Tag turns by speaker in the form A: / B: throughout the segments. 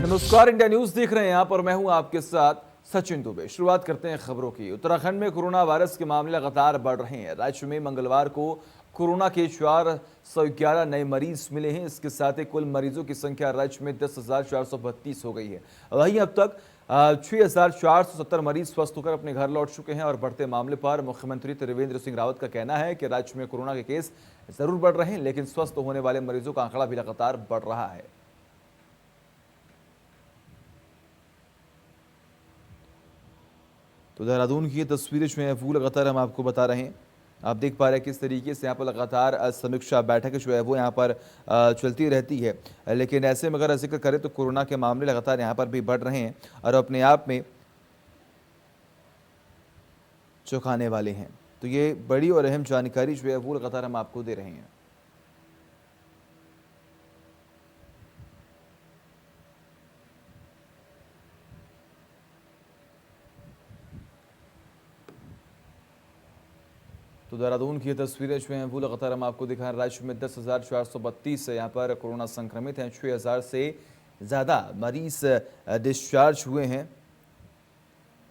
A: नमस्कार, India news देख रहे हैं आप और मैं हूं आपके साथ सचिन दुबे। शुरुआत करते हैं खबरों की। उत्तराखंड में कोरोना वायरस के मामले लगातार बढ़ रहे हैं। राज्य में मंगलवार को कोरोना के 411 नए मरीज मिले हैं। इसके साथ ही कुल मरीजों की संख्या राज्य में 10,432 हो गई है। वहीं अब तक 6,470 मरीज स्वस्थ होकर अपने घर लौट चुके हैं। और बढ़ते मामले पर मुख्यमंत्री त्रिवेंद्र सिंह रावत का कहना है कि राज्य में कोरोना के केस जरूर बढ़ रहे हैं, लेकिन स्वस्थ होने वाले मरीजों का आंकड़ा भी लगातार बढ़ रहा है। तो देहरादून की ये तस्वीरें जो है वो लगातार हम आपको बता रहे हैं। आप देख पा रहे हैं किस तरीके से यहाँ पर लगातार समीक्षा बैठक जो है वो यहाँ पर चलती रहती है। लेकिन ऐसे में अगर जिक्र करें तो कोरोना के मामले लगातार यहाँ पर भी बढ़ रहे हैं और अपने आप में चौंकाने वाले हैं। तो ये बड़ी और अहम जानकारी जो है वो लगातार हम आपको दे रहे हैं। तो देहरादून की तस्वीरें जो हैं वो लगातार हम आपको दिखा रहे हैं। राज्य में 10,432 यहाँ पर कोरोना संक्रमित हैं। 6,000 से ज़्यादा मरीज डिस्चार्ज हुए हैं।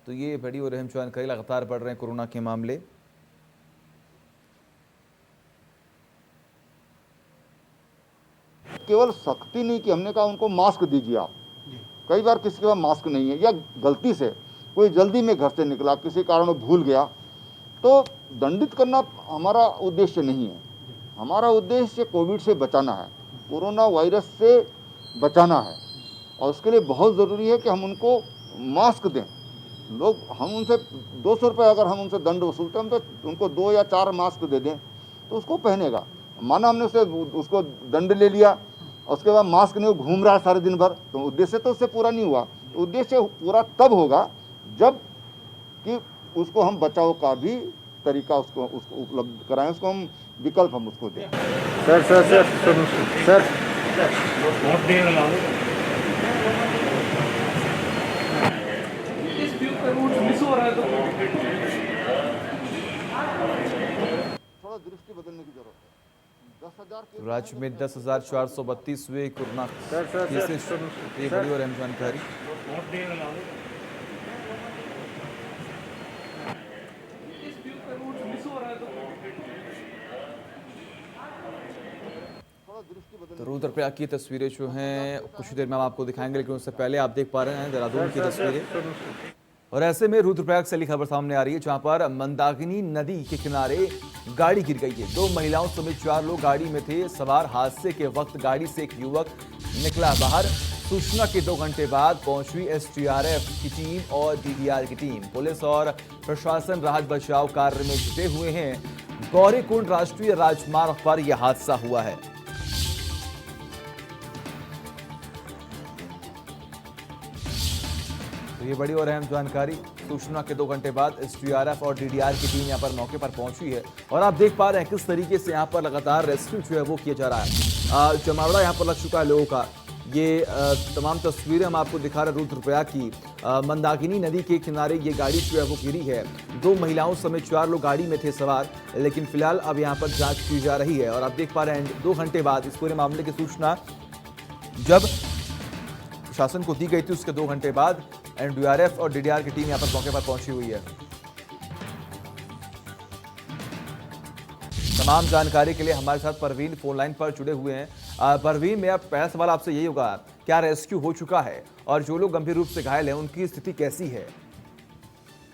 A: तो ये बड़ी और अहम जानकारी, लगातार बढ़ रहे हैं कोरोना के मामले।
B: केवल सख्ती नहीं कि हमने कहा उनको मास्क दीजिए आप। कई बार किसी के पास मास्क नहीं है या गलती से कोई जल्दी में घर से निकला, किसी कारण भूल गया, तो दंडित करना हमारा उद्देश्य नहीं है। हमारा उद्देश्य कोविड से बचाना है, कोरोना वायरस से बचाना है। और उसके लिए बहुत ज़रूरी है कि हम उनको मास्क दें। लोग हम उनसे 200 रुपये अगर हम उनसे दंड वसूलते हैं, हम तो उनको 2 या 4 मास्क दे दें तो उसको पहनेगा। माना हमने उसको दंड ले लिया और उसके बाद मास्क नहीं, वो घूम रहा है सारे दिन भर, तो उद्देश्य तो उससे पूरा नहीं हुआ। उद्देश्य पूरा तब होगा जब कि उसको हम बचाव का भी तरीका उसको उपलब्ध कराएं, उसको हम विकल्प हम उसको दें।
C: सर सर सर सर बहुत देर लगा लो। इस व्यू पे रूट मिस हो रहा है तो
B: थोड़ा दृष्टि बदलने की जरूरत है। 10,000
A: राज्य में 10,432 हुए कोरोना केसेस। ये बड़ी और अहम जानकारी।
C: बहुत देर लगा लो।
B: दृष्टि
A: तो रुद्रप्रयाग की तस्वीरें जो हैं कुछ देर में हम आपको दिखाएंगे, लेकिन उससे पहले आप देख पा रहे हैं देहरादून की तस्वीरें। और ऐसे में रुद्रप्रयाग से खबर सामने आ रही है, जहां पर मंदाकिनी नदी के किनारे गाड़ी गिर गई है। 2 महिलाओं समेत 4 लोग गाड़ी में थे सवार। हादसे के वक्त गाड़ी से एक युवक निकला बाहर। सूचना के 2 घंटे बाद पहुंची एसडीआरएफ की टीम और डीडीआर की टीम। पुलिस और प्रशासन राहत बचाव कार्य में जुटे हुए हैं। गौरीकुंड राष्ट्रीय राजमार्ग पर यह हादसा हुआ है। तो ये बड़ी और अहम जानकारी। सूचना के 2 घंटे बाद एसडीआरएफ और डीडीआर की टीम यहाँ पर मौके पर पहुंची है। और आप देख पा रहे हैं किस तरीके से यहाँ पर लगातार रेस्क्यू जो है वो किया जा रहा है। जमावड़ा यहाँ पर लग चुका है लोगों का। ये तमाम तस्वीरें हम आपको दिखा रहे हैं रुद्रप्रयाग की। मंदाकिनी नदी के किनारे ये गाड़ी जो है वो गिरी है। 2 महिलाओं समेत 4 लोग गाड़ी में थे सवार, लेकिन फिलहाल अब यहाँ पर जांच की जा रही है। और आप देख पा रहे हैं 2 घंटे बाद इस पूरे मामले की सूचना जब प्रशासन को दी गई थी, उसके 2 घंटे बाद एनडीआरएफ और डीडीआर की टीम यहां पर मौके पर पहुंची हुई है। तमाम जानकारी के लिए हमारे साथ परवीन फोन लाइन पर जुड़े हुए हैं। परवीन, मेरा पहला सवाल आपसे यही होगा, क्या रेस्क्यू हो चुका है और जो लोग गंभीर रूप से घायल हैं उनकी स्थिति कैसी है?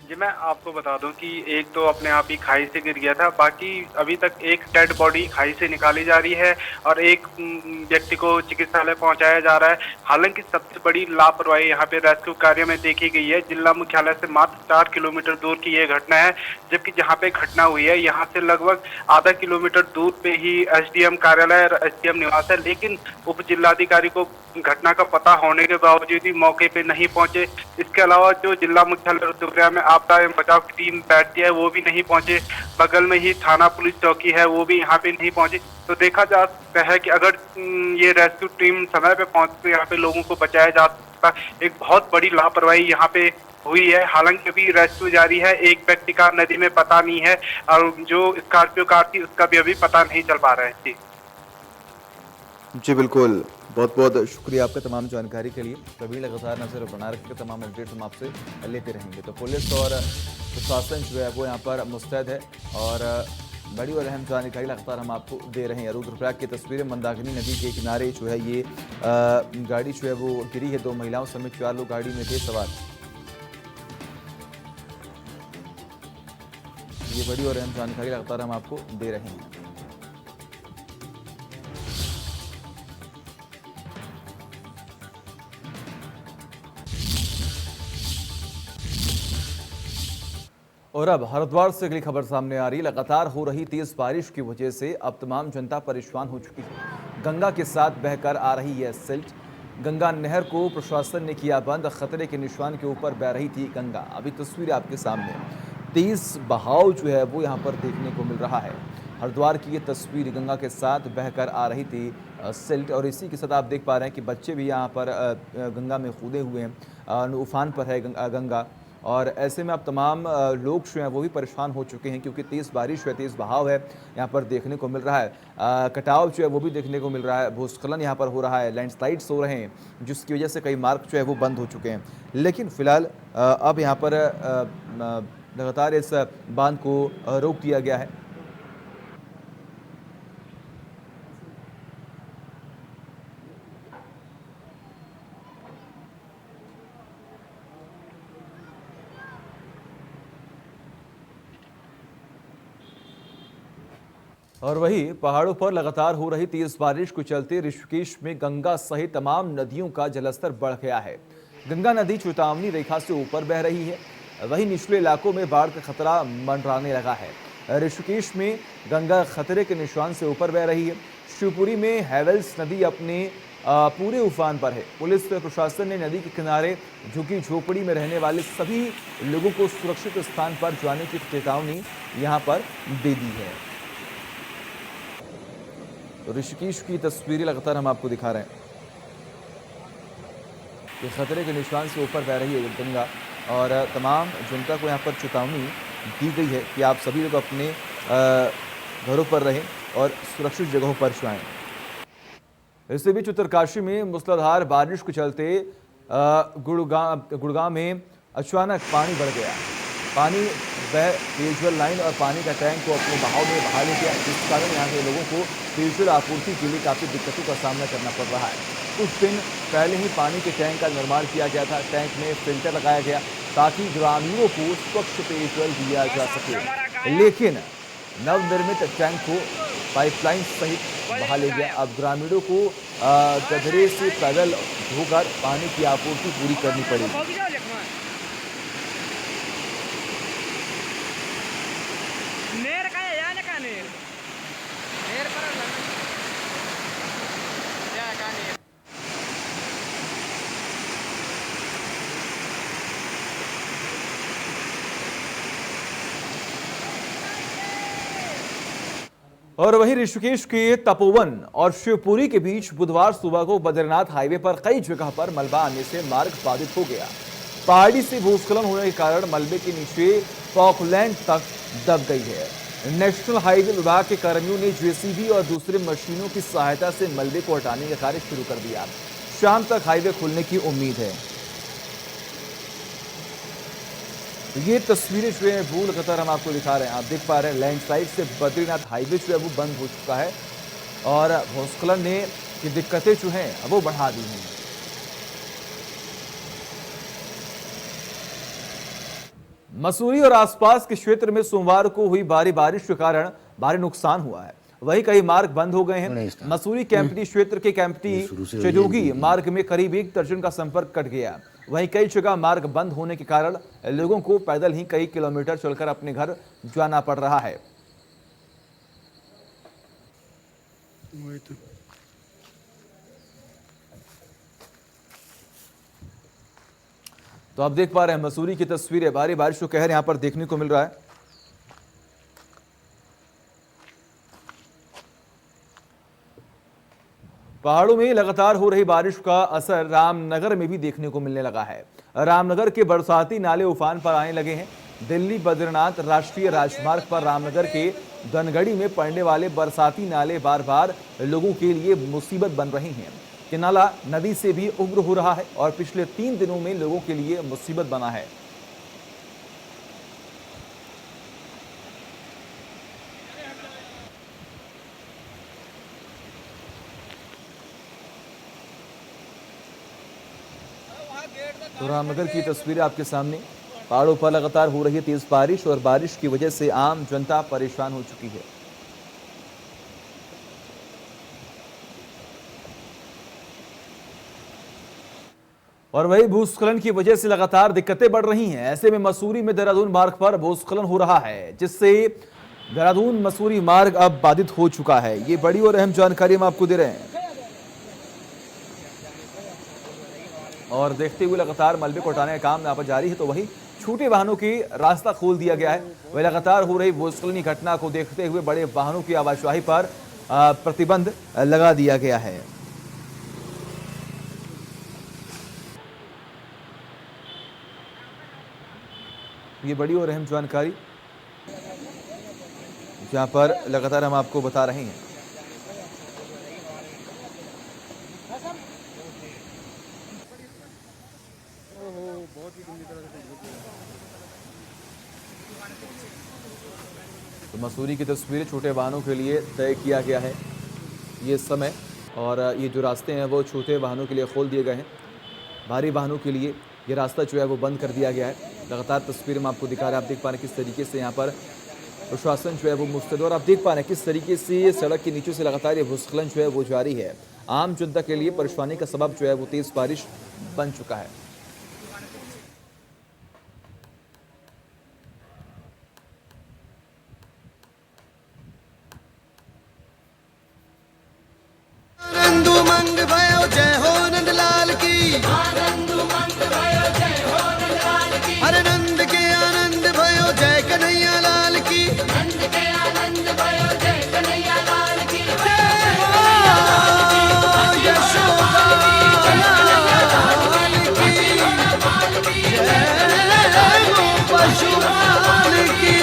D: जी, मैं आपको बता दूं कि एक तो अपने आप ही खाई से गिर गया था, बाकी अभी तक एक डेड बॉडी खाई से निकाली जा रही है और एक व्यक्ति को चिकित्सालय पहुंचाया जा रहा है। हालांकि सबसे बड़ी लापरवाही यहाँ पे रेस्क्यू कार्य में देखी गई है। जिला मुख्यालय से मात्र 4 किलोमीटर दूर की ये घटना है, जबकि जहाँ पे घटना हुई है यहाँ से लगभग आधा किलोमीटर दूर पे ही एसडीएम कार्यालय और एसडीएम निवास है। लेकिन उप जिलाधिकारी को घटना का पता होने के बावजूद भी मौके पे नहीं पहुंचे। इसके अलावा जो जिला मुख्यालय रुद्रप्रयाग में आपदा एवं बचाव की टीम बैठती है वो भी नहीं पहुंचे। बगल में ही थाना पुलिस चौकी है, वो भी यहाँ पे नहीं पहुंची। तो देखा जा सकता है कि अगर ये रेस्क्यू टीम समय पे पहुंचती यहाँ पे लोगों को बचाया जा सकता। एक बहुत बड़ी लापरवाही यहाँ पे हुई है। हालांकि अभी रेस्क्यू जारी है। एक व्यक्ति का नदी में पता नहीं है और जो स्कॉर्पियो कार थी उसका भी अभी पता नहीं चल पा रहा है। जी
A: बिल्कुल। बहुत बहुत शुक्रिया आपका तमाम जानकारी के लिए। कभी लगातार नजर बना रखिए, तमाम अपडेट हम आपसे लेते रहेंगे। तो पुलिस और प्रशासन जो है वो यहाँ पर मुस्तैद है और बड़ी और अहम जानकारी लगातार हम आपको दे रहे हैं। रुद्रप्रयाग की तस्वीरें, मंदाकिनी नदी के किनारे जो है ये गाड़ी जो है वो गिरी है। 2 महिलाओं समेत 4 लोग गाड़ी में थे सवार। ये बड़ी और अहम जानकारी लगातार हम आपको दे रहे हैं। और अब हरिद्वार से अगली खबर सामने आ रही है। लगातार हो रही तेज बारिश की वजह से अब तमाम जनता परेशान हो चुकी है। गंगा के साथ बहकर आ रही है सिल्ट। गंगा नहर को प्रशासन ने किया बंद। खतरे के निशान के ऊपर बह रही थी गंगा। अभी तस्वीर आपके सामने, तेज बहाव जो है वो यहाँ पर देखने को मिल रहा है। हरिद्वार की ये तस्वीर, गंगा के साथ बहकर आ रही थी सिल्ट और इसी के साथ आप देख पा रहे हैं कि बच्चे भी यहाँ पर गंगा में कूदे हुए हैं। उफान पर है गंगा और ऐसे में अब तमाम लोग जो हैं वो भी परेशान हो चुके हैं क्योंकि तेज़ बारिश है, तेज़ बहाव है यहाँ पर देखने को मिल रहा है। कटाव जो है वो भी देखने को मिल रहा है। भूस्खलन यहाँ पर हो रहा है, लैंडस्लाइड्स हो रहे हैं जिसकी वजह से कई मार्ग जो है वो बंद हो चुके हैं। लेकिन फिलहाल अब यहाँ पर लगातार इस बांध को रोक दिया गया है। और वहीं पहाड़ों पर लगातार हो रही तेज बारिश को चलते ऋषिकेश में गंगा सहित तमाम नदियों का जलस्तर बढ़ गया है। गंगा नदी चेतावनी रेखा से ऊपर बह रही है। वहीं निचले इलाकों में बाढ़ का खतरा मंडराने लगा है। ऋषिकेश में गंगा खतरे के निशान से ऊपर बह रही है। शिवपुरी में हेवेल्स नदी अपने पूरे उफान पर है। पुलिस प्रशासन ने नदी के किनारे झुकी झोपड़ी में रहने वाले सभी लोगों को सुरक्षित स्थान पर जाने की चेतावनी यहाँ पर दे दी है। ऋषिकेश की तस्वीरें लगातार हम आपको दिखा रहे हैं कि खतरे के निशान से ऊपर बह रही है गंगा और तमाम जनता को यहाँ पर चेतावनी दी गई है कि आप सभी लोग अपने घरों पर रहें और सुरक्षित जगहों पर जाएं। इसी बीच उत्तरकाशी में मूसलाधार बारिश के चलते गुड़गांव में अचानक पानी बढ़ गया। पानी वह पेयजल लाइन और पानी का टैंक को अपने बहाव में बहा ले गया, जिस कारण यहाँ के लोगों को पेयजल आपूर्ति के लिए काफ़ी दिक्कतों का सामना करना पड़ रहा है। कुछ दिन पहले ही पानी के टैंक का निर्माण किया गया था। टैंक में फिल्टर लगाया गया ताकि ग्रामीणों को स्वच्छ पेयजल दिया जा सके, लेकिन नवनिर्मित टैंक को पाइपलाइन सहित बहा ले गया। अब ग्रामीणों को गधरे से पैदल धोकर पानी की आपूर्ति पूरी करनी पड़ेगी। और वहीं ऋषिकेश के तपोवन और शिवपुरी के बीच बुधवार सुबह को बद्रीनाथ हाईवे पर कई जगह पर मलबा आने से मार्ग बाधित हो गया। पहाड़ी से भूस्खलन होने के कारण मलबे के नीचे फॉकलैंड तक दब गई है। नेशनल हाईवे विभाग के कर्मियों ने जेसीबी और दूसरे मशीनों की सहायता से मलबे को हटाने का कार्य शुरू कर दिया। शाम तक हाईवे खुलने की उम्मीद है। ये तस्वीरें जो है वो लगातार हम आपको दिखा रहे हैं। आप देख पा रहे हैं लैंडस्लाइड से बद्रीनाथ हाईवे जो है वो बंद हो चुका है और भूस्खलन ने की दिक्कतें जो हैं वो बढ़ा दी हैं। मसूरी और आसपास के क्षेत्र में सोमवार को हुई भारी बारिश के कारण भारी नुकसान हुआ है। वहीं कई मार्ग बंद हो गए हैं। मसूरी कैंपटी क्षेत्र के कैंपटी चजोगी मार्ग में करीब 1 दर्जन का संपर्क कट गया। वहीं कई जगह मार्ग बंद होने के कारण लोगों को पैदल ही कई किलोमीटर चलकर अपने घर जाना पड़ रहा है। तो आप देख पा रहे हैं मसूरी की तस्वीरें। भारी बारिश का कहर यहां पर देखने को मिल रहा है। पहाड़ों में लगातार हो रही बारिश का असर रामनगर में भी देखने को मिलने लगा है। रामनगर के बरसाती नाले उफान पर आने लगे हैं। दिल्ली बद्रीनाथ राष्ट्रीय राजमार्ग पर रामनगर के धनगढ़ी में पड़ने वाले बरसाती नाले बार बार लोगों के लिए मुसीबत बन रही हैं। कि नाला नदी से भी उग्र हो रहा है और पिछले 3 दिनों में लोगों के लिए मुसीबत बना है। तो रामनगर की तस्वीरें आपके सामने। पहाड़ों पर लगातार हो रही है तेज बारिश और बारिश की वजह से आम जनता परेशान हो चुकी है। और वही भूस्खलन की वजह से लगातार दिक्कतें बढ़ रही हैं। ऐसे में मसूरी में देहरादून मार्ग पर भूस्खलन हो रहा है, जिससे देहरादून मसूरी मार्ग अब बाधित हो चुका है। ये बड़ी और अहम जानकारी हम आपको दे रहे हैं। और देखते हुए लगातार मलबे को हटाने का काम यहाँ पर जारी है, तो वही छोटे वाहनों की रास्ता खोल दिया गया है। वही लगातार हो रही भूस्खलन घटना को देखते हुए बड़े वाहनों की आवाजाही पर प्रतिबंध लगा दिया गया है। ये बड़ी और अहम जानकारी जहां पर लगातार हम आपको बता रहे हैं। तो मसूरी की तस्वीरें छोटे वाहनों के लिए तय किया गया है ये समय, और ये जो रास्ते हैं वो छोटे वाहनों के लिए खोल दिए गए हैं। भारी वाहनों के लिए ये रास्ता जो है वो बंद कर दिया गया है। लगातार तस्वीरें हम आपको दिखा रहे हैं। आप देख पा रहे हैं किस तरीके से यहाँ पर प्रशासन जो है वो मुस्तैद, और आप देख पा रहे हैं किस तरीके से सड़क के नीचे से लगातार ये भूस्खलन जो है वो जारी है। आम जनता के लिए परेशानी का सबब जो है वो तेज बारिश बन चुका है।
E: जय हो नंदलाल की, अरे नंद के आनंद भयो जय कन्हैया लाल की, नंद के आनंद भयो जय कन्हैया लाल की, जय हो यशोदा लाल की, जय हो पशुपाल की।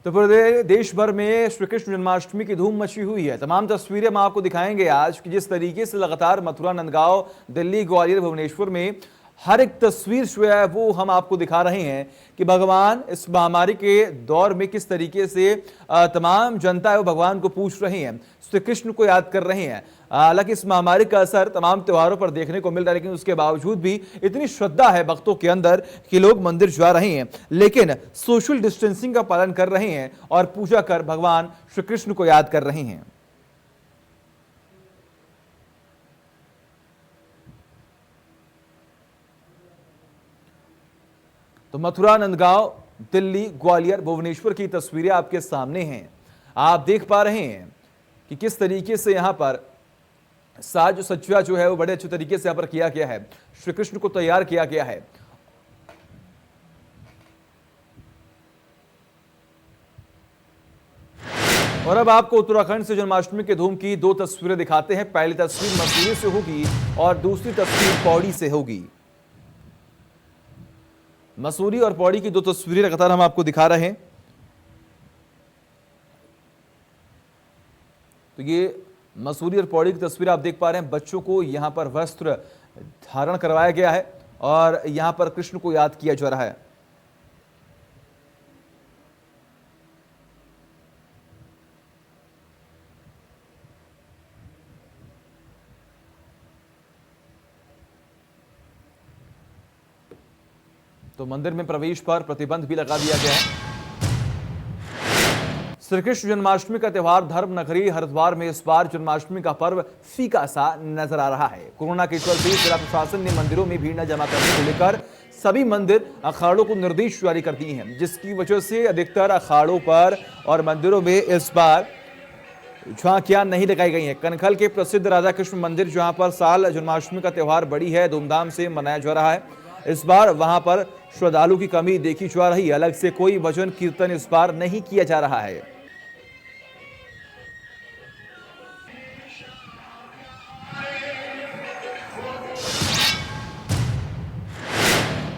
A: तो पूरे देश भर में श्री कृष्ण जन्माष्टमी की धूम मची हुई है। तमाम तस्वीरें हम आपको दिखाएंगे आज कि जिस तरीके से लगातार मथुरा, नंदगांव, दिल्ली, ग्वालियर, भुवनेश्वर में हर एक तस्वीर जो है वो हम आपको दिखा रहे हैं कि भगवान इस महामारी के दौर में किस तरीके से तमाम जनता है वो भगवान को पूछ रही हैं, श्री कृष्ण को याद कर रहे हैं। हालांकि इस महामारी का असर तमाम त्योहारों पर देखने को मिल रहा है, लेकिन उसके बावजूद भी इतनी श्रद्धा है भक्तों के अंदर कि लोग मंदिर जा रहे हैं, लेकिन सोशल डिस्टेंसिंग का पालन कर रहे हैं और पूजा कर भगवान श्री कृष्ण को याद कर रहे हैं। तो मथुरा, नंदगांव, दिल्ली, ग्वालियर, भुवनेश्वर की तस्वीरें आपके सामने हैं। आप देख पा रहे हैं कि किस तरीके से यहां पर साज सज्जा जो है वो बड़े अच्छे तरीके से यहां पर किया गया है। श्री कृष्ण को तैयार किया गया है। और अब आपको उत्तराखंड से जन्माष्टमी के धूम की 2 तस्वीरें दिखाते हैं। पहली तस्वीर मसूरी से होगी और दूसरी तस्वीर पौड़ी से होगी। मसूरी और पौड़ी की 2 तस्वीरें लगातार हम आपको दिखा रहे हैं। तो ये मसूरी और पौड़ी की तस्वीर आप देख पा रहे हैं। बच्चों को यहां पर वस्त्र धारण करवाया गया है और यहां पर कृष्ण को याद किया जा रहा है। तो मंदिर में प्रवेश पर प्रतिबंध भी लगा दिया गया है। श्री कृष्ण जन्माष्टमी का त्यौहार धर्म नगरी हरिद्वार में इस बार जन्माष्टमी का पर्व फीका सा नजर आ रहा है। कोरोना के चलते जिला प्रशासन ने मंदिरों में भीड़ न जमा करने को लेकर सभी मंदिर अखाड़ों को निर्देश जारी कर दिए हैं, जिसकी वजह से अधिकतर अखाड़ों पर और मंदिरों में इस बार झांकियां नहीं लगाई गई हैं। कनखल के प्रसिद्ध राधा कृष्ण मंदिर, जहां पर साल जन्माष्टमी का त्यौहार बड़ी है धूमधाम से मनाया जा रहा है, इस बार वहां पर श्रद्धालु की कमी देखी जा रही है। अलग से कोई भजन कीर्तन इस बार नहीं किया जा रहा है।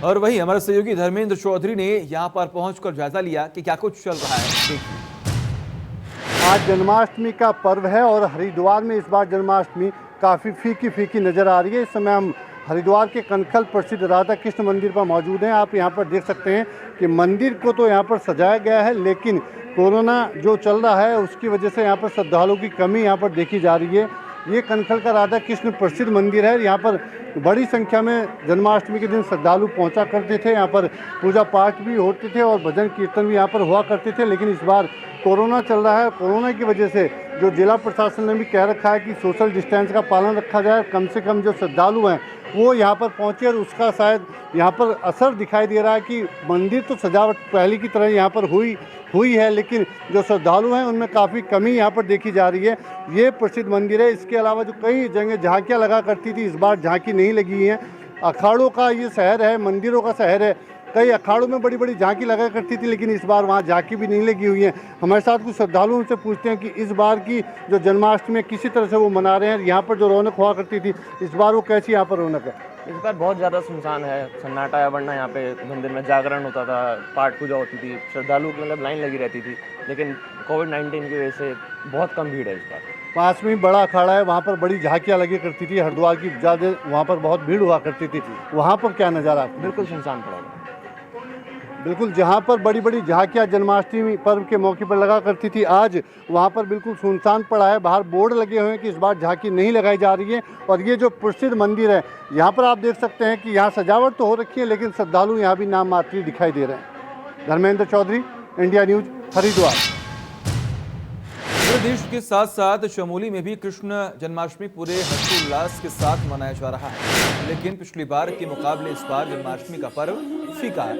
A: और वहीं हमारे सहयोगी धर्मेंद्र चौधरी ने यहां पर पहुंचकर जायजा लिया कि क्या कुछ चल रहा है। देखिए।
F: आज जन्माष्टमी का पर्व है और हरिद्वार में इस बार जन्माष्टमी काफ़ी फीकी फीकी नज़र आ रही है। इस समय हम हरिद्वार के कनखल प्रसिद्ध राधा कृष्ण मंदिर पर मौजूद हैं। आप यहाँ पर देख सकते हैं कि मंदिर को तो यहाँ पर सजाया गया है, लेकिन कोरोना जो चल रहा है उसकी वजह से यहाँ पर श्रद्धालुओं की कमी यहाँ पर देखी जा रही है। ये कनखल का राधा कृष्ण प्रसिद्ध मंदिर है। यहाँ पर बड़ी संख्या में जन्माष्टमी के दिन श्रद्धालु पहुँचा करते थे। यहाँ पर पूजा पाठ भी होते थे और भजन कीर्तन भी यहाँ पर हुआ करते थे, लेकिन इस बार कोरोना चल रहा है। कोरोना की वजह से जो जिला प्रशासन ने भी कह रखा है कि सोशल डिस्टेंस का पालन रखा जाए, कम से कम जो श्रद्धालु हैं वो यहाँ पर पहुँचे, और उसका शायद यहाँ पर असर दिखाई दे रहा है कि मंदिर तो सजावट पहले की तरह यहाँ पर हुई है, लेकिन जो श्रद्धालु हैं उनमें काफ़ी कमी यहाँ पर देखी जा रही है। ये प्रसिद्ध मंदिर है। इसके अलावा जो कई जगह झांकियाँ लगा करती थी, इस बार झांकी नहीं लगी है। अखाड़ों का ये शहर है, मंदिरों का शहर है। कई अखाड़ों में बड़ी बड़ी झांकी लगा करती थी, लेकिन इस बार वहाँ झांकी भी नहीं लगी हुई है। हमारे साथ कुछ श्रद्धालुओं से पूछते हैं कि इस बार की जो जन्माष्टमी किसी तरह से वो मना रहे हैं। यहाँ पर जो रौनक हुआ करती थी, इस बार वो कैसी यहाँ पर रौनक है?
G: इस बार बहुत ज़्यादा सुनसान है, सन्नाटा है। वरना यहाँ पे मंदिर में जागरण होता था, पाठ पूजा होती थी, श्रद्धालु मतलब लाइन लगी रहती थी, लेकिन कोविड-19 की वजह से बहुत कम भीड़ है इस बार।
F: पास में बड़ा अखाड़ा है, वहाँ पर बड़ी झांकियाँ लगी करती थी। हरिद्वार की ज़्यादा वहाँ पर बहुत भीड़ हुआ करती थी, वहाँ पर क्या नज़ारा?
G: बिल्कुल सुनसान पड़ा था।
F: बिल्कुल, जहाँ पर बड़ी बड़ी झांकियाँ जन्माष्टमी पर्व के मौके पर लगा करती थी, आज वहाँ पर बिल्कुल सुनसान पड़ा है। बाहर बोर्ड लगे हुए हैं कि इस बार झांकी नहीं लगाई जा रही है। और ये जो प्रसिद्ध मंदिर है, यहाँ पर आप देख सकते हैं कि यहाँ सजावट तो हो रखी है, लेकिन श्रद्धालु यहाँ भी नाम मात्र दिखाई दे रहे हैं। Dharmendra Chaudhary, India news, Haridwar.
A: पूरे देश के साथ साथ चमोली में भी कृष्ण जन्माष्टमी पूरे हर्षोल्लास के साथ मनाया जा रहा है, लेकिन पिछली बार के मुकाबले इस बार जन्माष्टमी का पर्व फीका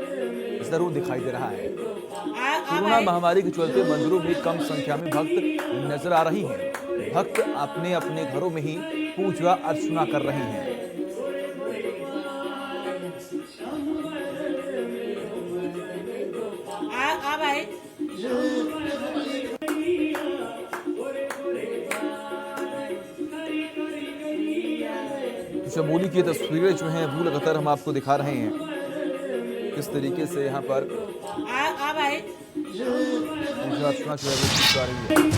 A: जरूर दिखाई दे रहा है। कोरोना महामारी के चलते मंदिरों में कम संख्या में भक्त नजर आ रही हैं। भक्त अपने अपने घरों में ही पूजा अर्चना कर रहे हैं। चमोली की तस्वीरें जो हैं वो लगातार हम आपको दिखा रहे हैं, किस तरीके से यहाँ पर पूजा अर्चना जो है वो की जा रही है।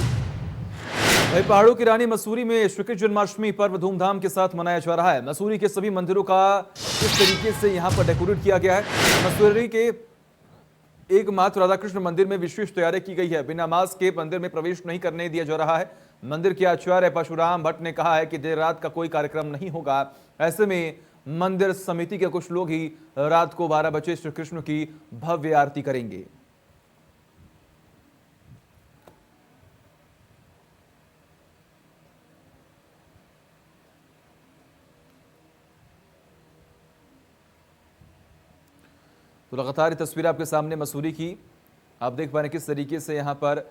A: भाई पहाड़ों की रानी मसूरी में श्री कृष्ण जन्माष्टमी पर्व धूमधाम के साथ मनाया जा रहा है। मसूरी के सभी मंदिरों का किस तरीके से यहाँ पर डेकोरेट किया गया है। मसूरी के एकमात्र राधा कृष्ण मंदिर में विशेष तैयारी की गई है। बिना मास्क के मंदिर में प्रवेश नहीं करने दिया जा रहा है। मंदिर के आचार्य परशुराम भट्ट ने कहा है कि देर रात का कोई कार्यक्रम नहीं होगा। ऐसे में मंदिर समिति के कुछ लोग ही रात को 12 बजे श्री कृष्ण की भव्य आरती करेंगे। तो लगातार ये तस्वीर आपके सामने मसूरी की आप देख पा रहे हैं किस तरीके से यहाँ पर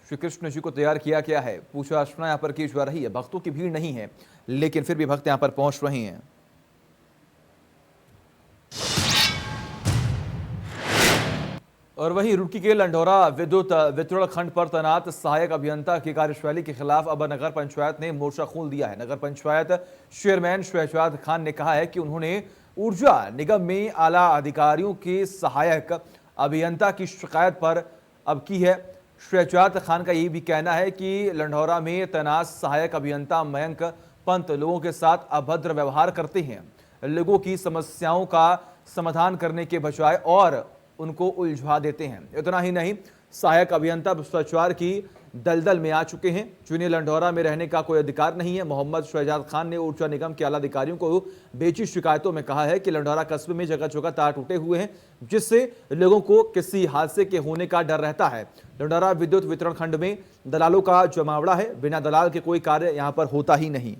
A: श्री कृष्ण जी को तैयार किया गया है। पूजा अर्चना यहाँ पर की जा रही है। भक्तों की भीड़ नहीं है, लेकिन फिर भी भक्त यहाँ पर पहुंच रहे हैं। और वहीं रुड़की के लंढौरा विद्युत वितरण खंड पर तैनात सहायक अभियंता की कार्यशैली के खिलाफ अब नगर पंचायत ने मोर्चा खोल दिया है। नगर पंचायत चेयरमैन शहजाद खान ने कहा है कि उन्होंने ऊर्जा निगम में आला अधिकारियों के सहायक अभियंता की शिकायत पर अब की है। शहजाद खान का यही भी कहना है कि लंढौरा में तैनात सहायक अभियंता मयंक पंत लोगों के साथ अभद्र व्यवहार करते हैं। लोगों की समस्याओं का समाधान करने के बजाय और उनको उलझा देते हैं। इतना ही नहीं, सहायक अभियंता भ्रष्टाचार की दलदल में आ चुके हैं, जिन्हें लंढौरा में रहने का कोई अधिकार नहीं है। मोहम्मद शहजाद खान ने ऊर्जा निगम के आला अधिकारियों को भेजी शिकायतों में कहा है कि लंढौरा कस्बे में जगह जगह तार टूटे हुए हैं, जिससे लोगों को किसी हादसे के होने का डर रहता है। लंढौरा विद्युत वितरण खंड में दलालों का जमावड़ा है। बिना दलाल के कोई कार्य यहां पर होता ही नहीं।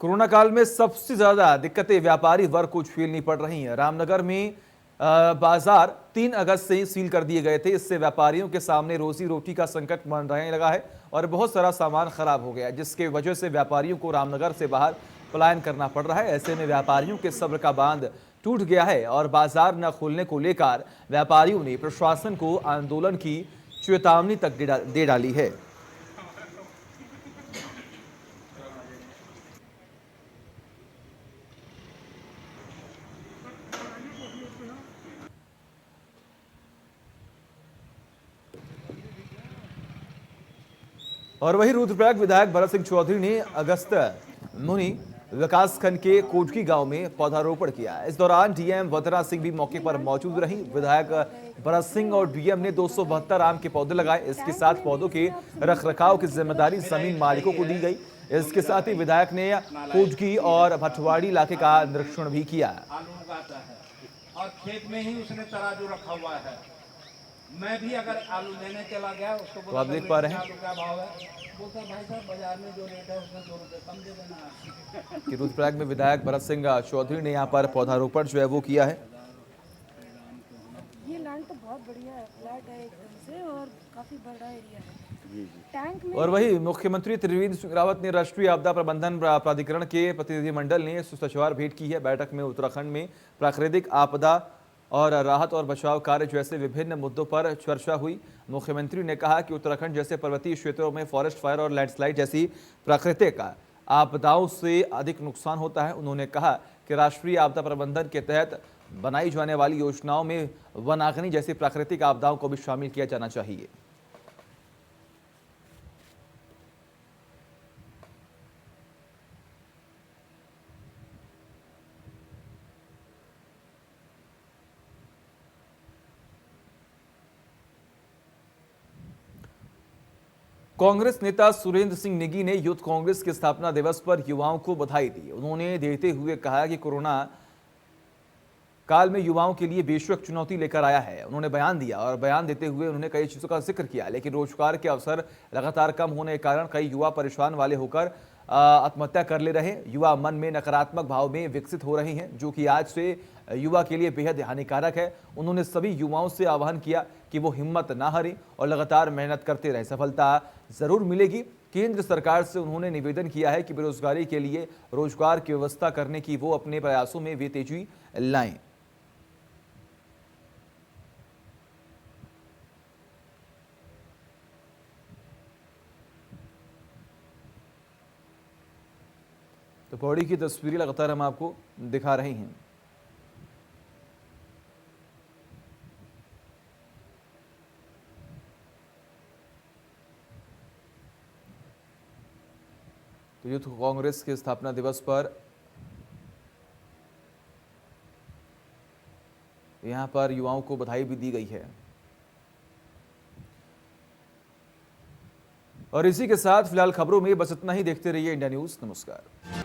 A: कोरोना काल में सबसे ज्यादा दिक्कतें व्यापारी वर्ग को झेलनी पड़ रही हैं। रामनगर में बाजार 3 अगस्त से सील कर दिए गए थे। इससे व्यापारियों के सामने रोजी रोटी का संकट मंडराने लगा है और बहुत सारा सामान खराब हो गया, जिसके वजह से व्यापारियों को रामनगर से बाहर पलायन करना पड़ रहा है। ऐसे में व्यापारियों के सब्र का बांध टूट गया है और बाजार न खोलने को लेकर व्यापारियों ने प्रशासन को आंदोलन की चेतावनी तक दे डाली है। और वहीं रुद्रप्रयाग विधायक भरत सिंह चौधरी ने अगस्त मुनि विकासखंड के कोटकी गांव में पौधारोपण किया। इस दौरान डीएम वंदना सिंह भी मौके पर मौजूद रहीं। विधायक भरत सिंह और डीएम ने 272 आम के पौधे लगाए। इसके साथ पौधों के रखरखाव की जिम्मेदारी जमीन मालिकों को दी गई। इसके साथ ही विधायक ने कोटकी और भटवाड़ी इलाके का निरीक्षण भी किया।
H: आलू उगाता है और खेत में ही उसने तराजू रखा हुआ है। मैं भी अगर आलू लेने चला गया उसको
A: तो आप देख पा रहे हैं
H: आलू क्या भाव है, बोलता भाई साहब बाजार में जो रेट है उसमें 2 रुपये कम दे देना।
A: कि रुद्रप्रयाग में विधायक भरत सिंह चौधरी ने यहाँ पर पौधारोपण जो है वो किया है।
I: ये लैंड तो बहुत बढ़िया है, फ्लैट है एकदम से और काफी बड़ा एरिया है। टैंक में
A: और वही मुख्यमंत्री त्रिवेंद्र सिंह रावत ने राष्ट्रीय आपदा प्रबंधन प्राधिकरण के प्रतिनिधिमंडल ने शिष्टाचार भेंट की है। बैठक में उत्तराखंड में प्राकृतिक आपदा और राहत और बचाव कार्य जैसे विभिन्न मुद्दों पर चर्चा हुई। मुख्यमंत्री ने कहा कि उत्तराखंड जैसे पर्वतीय क्षेत्रों में फॉरेस्ट फायर और लैंडस्लाइड जैसी प्राकृतिक आपदाओं से अधिक नुकसान होता है। उन्होंने कहा कि राष्ट्रीय आपदा प्रबंधन के तहत बनाई जाने वाली योजनाओं में वनाग्नि जैसी प्राकृतिक आपदाओं को भी शामिल किया जाना चाहिए। कांग्रेस नेता सुरेंद्र सिंह नेगी ने यूथ कांग्रेस के स्थापना दिवस पर युवाओं को बधाई दी। उन्होंने देते हुए कहा कि कोरोना काल में युवाओं के लिए बेशक चुनौती लेकर आया है। उन्होंने बयान दिया और बयान देते हुए उन्होंने कई चीजों का जिक्र किया, लेकिन रोजगार के अवसर लगातार कम होने के कारण कई युवा परेशान वाले होकर आत्महत्या कर ले रहे। युवा मन में नकारात्मक भाव में विकसित हो रही हैं, जो कि आज से युवा के लिए बेहद हानिकारक है। उन्होंने सभी युवाओं से आह्वान किया कि वो हिम्मत ना हारें और लगातार मेहनत करते रहें, सफलता जरूर मिलेगी। केंद्र सरकार से उन्होंने निवेदन किया है कि बेरोजगारी के लिए रोजगार की व्यवस्था करने की वो अपने प्रयासों में वे तेजी लाएं। तो पौड़ी की तस्वीरें लगातार हम आपको दिखा रहे हैं। तो यूथ कांग्रेस के स्थापना दिवस पर यहां पर युवाओं को बधाई भी दी गई है। और इसी के साथ फिलहाल खबरों में बस इतना ही। देखते रहिए इंडिया न्यूज़। नमस्कार।